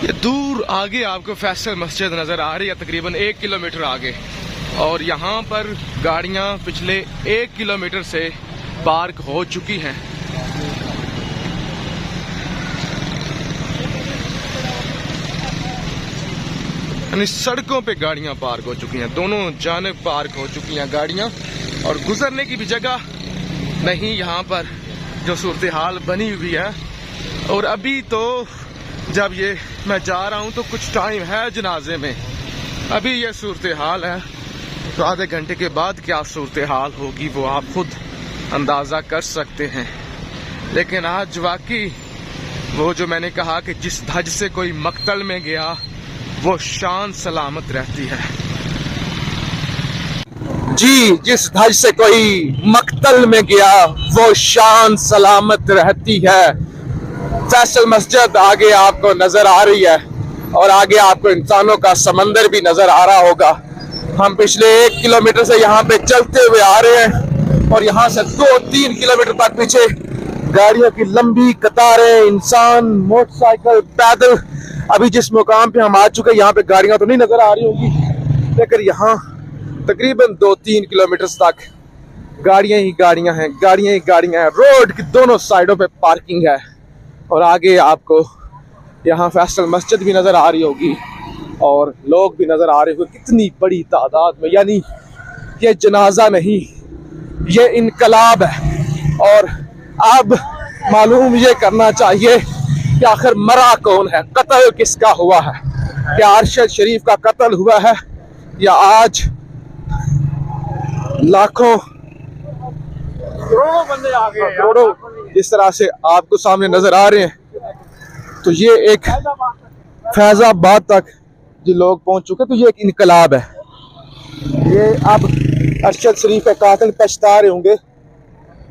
ये दूर आगे आपको फैसल मस्जिद नज़र आ रही है, तकरीबन 1 किलोमीटर आगे। और यहाँ पर गाड़ियाँ पिछले 1 किलोमीटर से पार्क हो चुकी हैं। यानी सड़कों पे गाड़ियाँ पार्क हो चुकी हैं, दोनों जानिब पार्क हो चुकी हैं गाड़ियाँ, और गुजरने की भी जगह नहीं यहाँ पर जो सूरत हाल बनी हुई है। और अभी तो जब ये मैं जा रहा हूँ तो कुछ टाइम है जनाजे में, अभी ये सूरत हाल है, तो आधे घंटे के बाद क्या सूरत हाल होगी वो आप खुद अंदाज़ा कर सकते हैं। लेकिन आज वाकई वो जो मैंने कहा कि जिस धज से कोई मक्तल में गया वो शान सलामत रहती है। जी, जिस धज से कोई मक्तल में गया वो शान सलामत रहती है। फैसल मस्जिद आगे आपको नजर आ रही है और आगे आपको इंसानों का समंदर भी नजर आ रहा होगा। हम पिछले 1 किलोमीटर से यहाँ पे चलते हुए आ रहे हैं और यहाँ से 2-3 किलोमीटर तक पीछे गाड़ियों की लंबी कतारें, इंसान, मोटरसाइकिल, पैदल। अभी जिस मुकाम पे हम आ चुके हैं यहाँ पे गाड़ियां तो नहीं नजर आ रही होगी, लेकिन यहाँ तकरीबन 2-3 किलोमीटर तक गाड़ियां ही गाड़ियां हैं, गाड़ियां ही गाड़ियां हैं। रोड की दोनों साइडों पे पार्किंग है और आगे आपको यहाँ फैसल मस्जिद भी नजर आ रही होगी और लोग भी नजर आ रहे होंगे कितनी बड़ी तादाद में। यानी ये जनाजा नहीं, ये इनकलाब है। और अब मालूम ये करना चाहिए कि आखिर मरा कौन है, कत्ल किसका हुआ है। क्या अरशद शरीफ का कत्ल हुआ है या आज लाखों करोड़ों बंदे आ गए, करोड़ों जिस तरह से आपको सामने नजर आ रहे हैं। तो ये एक फैजाबाद तक जो लोग पहुंच चुके, तो ये एक इनकलाब है। ये अब अरशद शरीफ के कातिल पछता रहे होंगे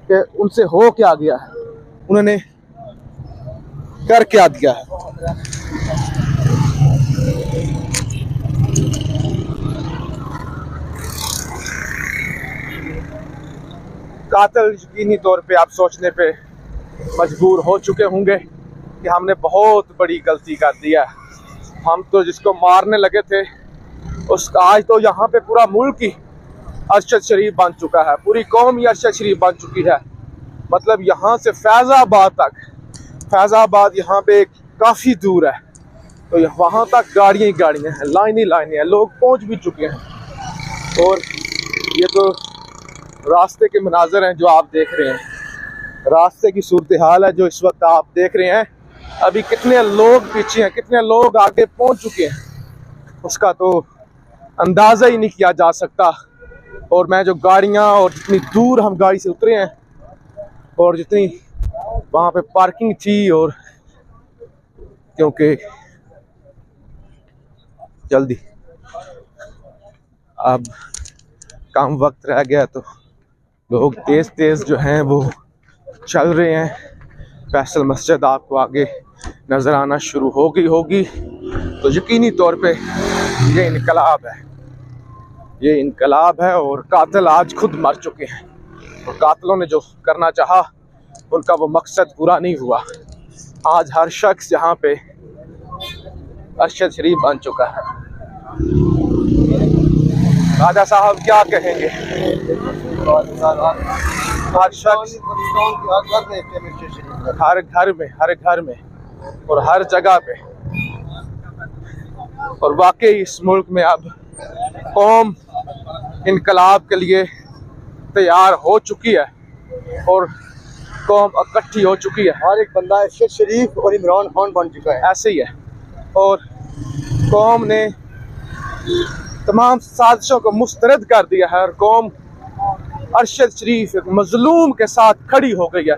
कि उनसे हो क्या गया है, उन्होंने कर क्या दिया है। कातिल यकीनी तौर पे आप सोचने पे मजबूर हो चुके होंगे कि हमने बहुत बड़ी गलती कर दी है। हम तो जिसको मारने लगे थे उसका आज तो यहाँ पे पूरा मुल्क ही अरशद शरीफ बन चुका है, पूरी कौम ही अरशद शरीफ बन चुकी है। मतलब यहाँ से फैजाबाद तक, फैजाबाद यहाँ पे काफ़ी दूर है, तो वहाँ तक गाड़ियाँ ही गाड़ियाँ हैं, लाइन ही लाइनें हैं, लोग पहुँच भी चुके हैं। और ये तो रास्ते के मनाजर हैं जो आप देख रहे हैं, रास्ते की सूरत हाल है जो इस वक्त आप देख रहे हैं। अभी कितने लोग पीछे हैं, कितने लोग आगे पहुँच चुके हैं, उसका तो अंदाज़ा ही नहीं किया जा सकता। और मैं जो गाड़ियाँ और जितनी दूर हम गाड़ी से उतरे हैं और जितनी वहाँ पे पार्किंग थी, और क्योंकि जल्दी अब कम वक्त रह गया तो लोग तेज़ तेज़ जो हैं वो चल रहे हैं। फैसल मस्जिद आपको आगे नज़र आना शुरू हो गई होगी। तो यकीनी तौर पे ये इनकलाब है, ये इनकलाब है और कातिल आज खुद मर चुके हैं। और कातिलों ने जो करना चाहा उनका वो मकसद पूरा नहीं हुआ। आज हर शख्स यहाँ पे अरशद शरीफ बन चुका है। राजा साहब क्या कहेंगे? हर शख्स हर घर में और हर जगह पे, और वाकई इस मुल्क में अब कौम इनकलाब के लिए तैयार हो चुकी है और कौम इकट्ठी हो चुकी है। हर एक बंदा अरशद शरीफ और इमरान खान बन चुका है, ऐसे ही है। और कौम ने तमाम साजिशों को मुस्तरद कर दिया है और कौम अरशद शरीफ एक मजलूम के साथ खड़ी हो गई है।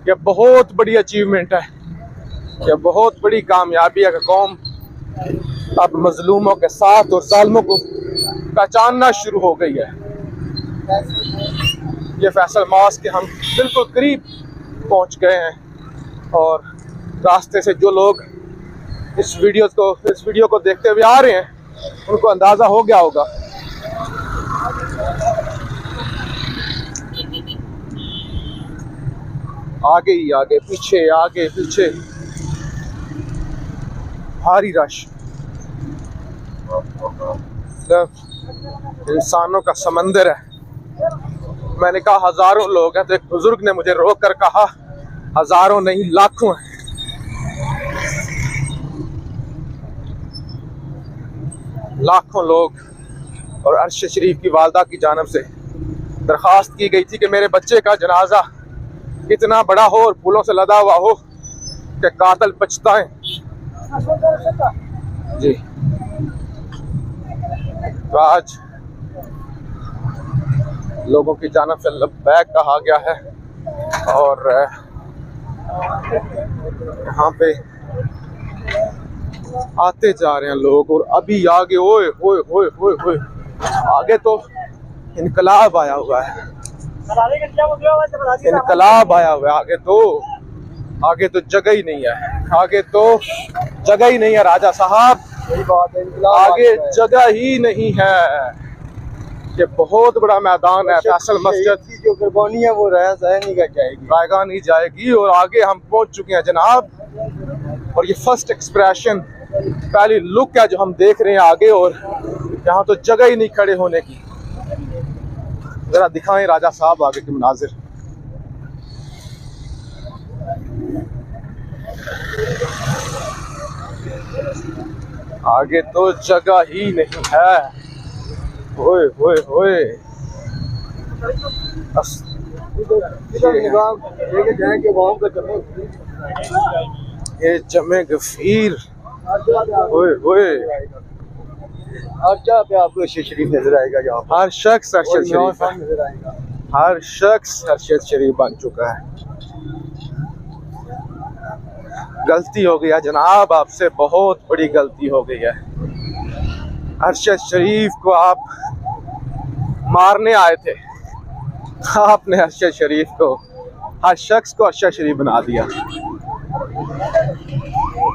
यह बहुत बड़ी अचीवमेंट है, यह बहुत बड़ी कामयाबी है कि कौम अब मजलूमों के साथ और जालिमों को पहचानना शुरू हो गई है। ये फैसल मॉस्क के हम बिल्कुल करीब पहुंच गए हैं और रास्ते से जो लोग इस वीडियो को देखते हुए आ रहे हैं उनको अंदाजा हो गया होगा। आगे ही आगे, पीछे आगे पीछे, भारी रश, इंसानों का समंदर है। मैंने कहा हजारों लोग हैं, तो एक बुजुर्ग ने मुझे रोक कर कहा हजारों नहीं लाखों हैं। लाखों लोग। और अर्श शरीफ की वालदा की जानिब से दरख्वास्त की गई थी कि मेरे बच्चे का जनाजा इतना बड़ा हो और फूलों से लदा हुआ हो कि कातिल पछताएं। जी, तो आज लोगों की जानिब से लब्बैक कहा गया है और यहाँ पे आते जा रहे हैं लोग। और अभी आगे ओए ओए ओए ओए ओए आगे तो इनकलाब आया हुआ है, इनकलाब आया हुआ है। आगे तो जगह ही नहीं है, आगे तो जगह ही नहीं है राजा साहब, आगे जगह ही नहीं है। ये बहुत बड़ा मैदान है। फैसल मस्जिद जो कुर्बानी है वो रायगा नहीं जाएगी। और आगे हम पहुंच चुके हैं जनाब। और ये फर्स्ट एक्सप्रेशन, पहली लुक है जो हम देख रहे हैं आगे। और यहाँ तो जगह ही नहीं खड़े होने की। जरा दिखाएं राजा साहब आगे के मनाजिर। आगे तो जगह ही नहीं है। ओए ओए ओए ये जमे गफीर। ओए ओए अच्छा पे आपको अर्शद शरीफ नजर आएगा। यहाँ हर शख्स अर्शद शरीफ है, नजर आएगा। हर शख्स अर्शद शरीफ बन चुका है। गलती हो गई है जनाब, आपसे बहुत बड़ी गलती हो गई है। अर्शद शरीफ को आप मारने आए थे, आपने अर्शद शरीफ को, हर शख्स को अर्शद शरीफ बना दिया।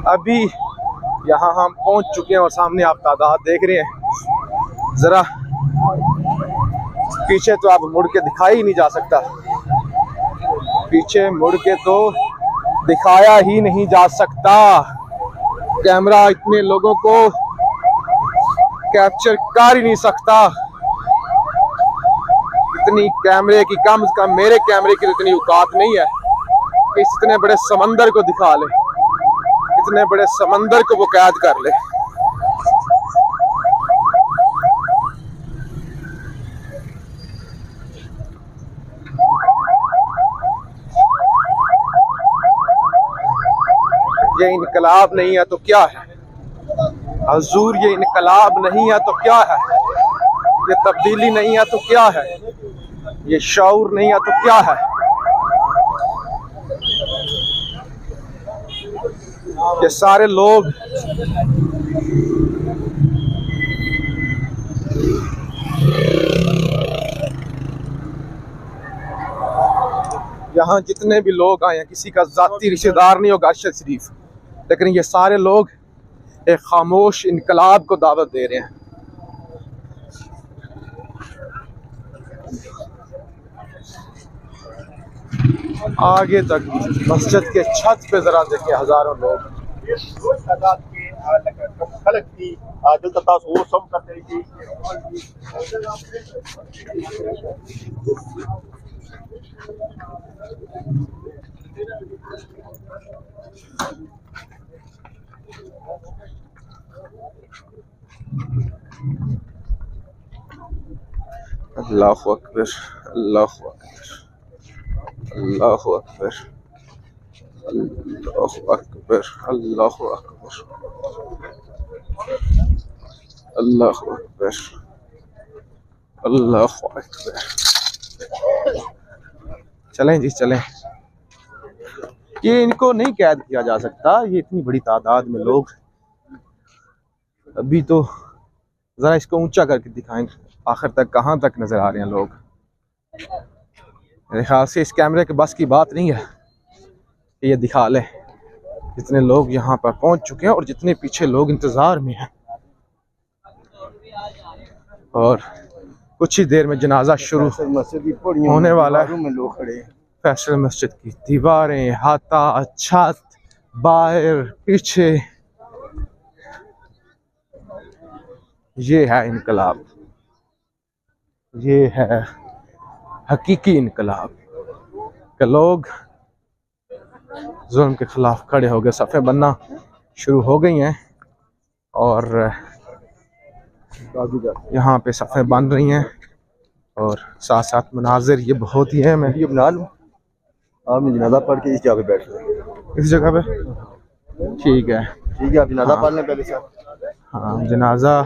अभी यहाँ हम पहुंच चुके हैं और सामने आप तादाद देख रहे हैं। जरा पीछे तो आप मुड़ के दिखाई ही नहीं जा सकता, पीछे मुड़ के तो दिखाया ही नहीं जा सकता। कैमरा इतने लोगों को कैप्चर कर ही नहीं सकता। इतनी कैमरे की, कम से कम मेरे कैमरे की इतनी औकात नहीं है कि इतने बड़े समंदर को दिखा ले, इतने बड़े समंदर को वो कैद कर ले। ये इनकलाब नहीं है तो क्या है हजूर, ये इनकलाब नहीं है तो क्या है, ये तब्दीली नहीं है तो क्या है, ये शऊर नहीं है तो क्या है। ये सारे लोग यहाँ जितने भी लोग आए हैं, किसी का जाती रिश्तेदार नहीं होगा अर्शद शरीफ, लेकिन ये सारे लोग एक खामोश इनकलाब को दावत दे रहे हैं। आगे तक मस्जिद के छत पे जरा देखिए हजारों लोग। अल्लाहु अकबर, अल्लाहु अकबर, अल्लाहु अकबर, अल्लाहु अकबर, अल्लाहु अकबर, अल्लाहु अकबर, अल्लाहु अकबर। चलें जी चलें। ये इनको नहीं कैद किया जा सकता, ये इतनी बड़ी तादाद में लोग। अभी तो जरा इसको ऊंचा करके दिखाएं आखिर तक कहाँ तक नजर आ रहे हैं लोग। मेरे ख्याल से इस कैमरे के बस की बात नहीं है कि ये दिखा ले जितने लोग यहाँ पर पहुंच चुके हैं और जितने पीछे लोग इंतजार में हैं। और कुछ ही देर में जनाजा शुरू होने वाला है। लोग खड़े हैं। फैसल मस्जिद की दीवारें, हाथा, छत, बाहर, पीछे ये है इनकलाब, ये है हकीकी इनकलाब के लोग जुल्म के खिलाफ खड़े हो गए, सफ़े बनना शुरू हो गई हैं और यहाँ पे सफ़े बन रही हैं और साथ साथ मनाजिर ये बहुत ही है। मैं ये बना लूँ, आप जनाजा पढ़ के इस जगह पे बैठ लो, इस जगह पे ठीक है। ठीक है, आप जनाजा पढ़ लें पहले साहब। हाँ जनाजा